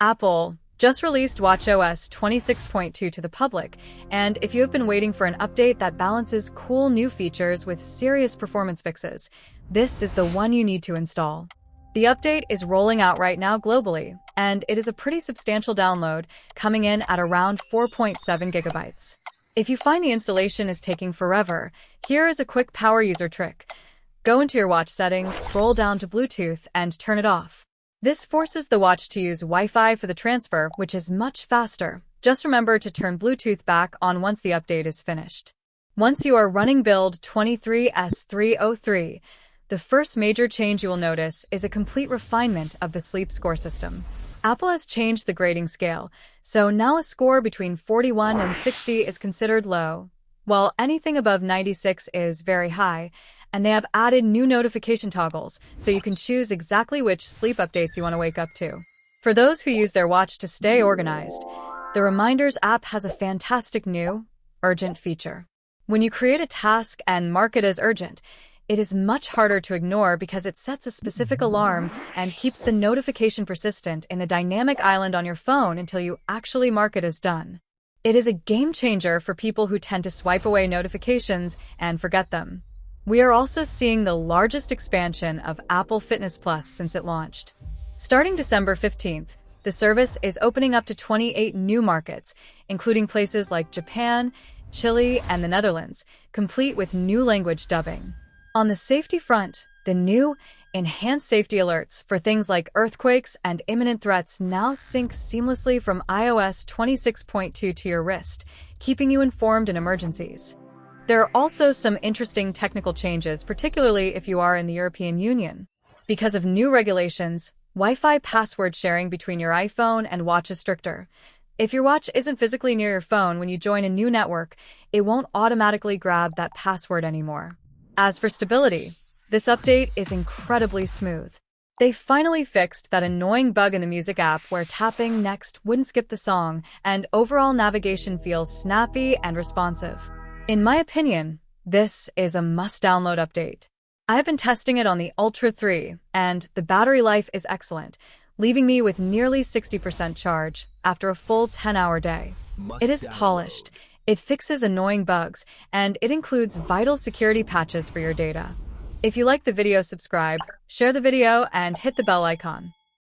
Apple just released watchOS 26.2 to the public, and if you have been waiting for an update that balances cool new features with serious performance fixes, this is the one you need to install. The update is rolling out right now globally, and it is a pretty substantial download, coming in at around 4.7 gigabytes. If you find the installation is taking forever, here is a quick power user trick. Go into your watch settings, scroll down to Bluetooth, and turn it off. This forces the watch to use Wi-Fi for the transfer, which is much faster. Just remember to turn Bluetooth back on once the update is finished. Once you are running build 23S303, the first major change you will notice is a complete refinement of the sleep score system. Apple has changed the grading scale, so now a score between 41 and 60 is considered low, while anything above 96 is very high, and they have added new notification toggles, so you can choose exactly which sleep updates you want to wake up to. For those who use their watch to stay organized, the Reminders app has a fantastic new, urgent feature. When you create a task and mark it as urgent, it is much harder to ignore because it sets a specific alarm and keeps the notification persistent in the dynamic island on your phone until you actually mark it as done. It is a game changer for people who tend to swipe away notifications and forget them. We are also seeing the largest expansion of Apple Fitness Plus since it launched. Starting December 15th, the service is opening up to 28 new markets, including places like Japan, Chile, and the Netherlands, complete with new language dubbing. On the safety front, the new, enhanced safety alerts for things like earthquakes and imminent threats now sync seamlessly from iOS 26.2 to your wrist, keeping you informed in emergencies. There are also some interesting technical changes, particularly if you are in the European Union. Because of new regulations, Wi-Fi password sharing between your iPhone and watch is stricter. If your watch isn't physically near your phone when you join a new network, it won't automatically grab that password anymore. As for stability, this update is incredibly smooth. They finally fixed that annoying bug in the music app where tapping next wouldn't skip the song, and overall navigation feels snappy and responsive. In my opinion, this is a must-download update. I have been testing it on the Ultra 3, and the battery life is excellent, leaving me with nearly 60% charge after a full 10-hour day. It is polished, it fixes annoying bugs, and it includes vital security patches for your data. If you like the video, subscribe, share the video, and hit the bell icon.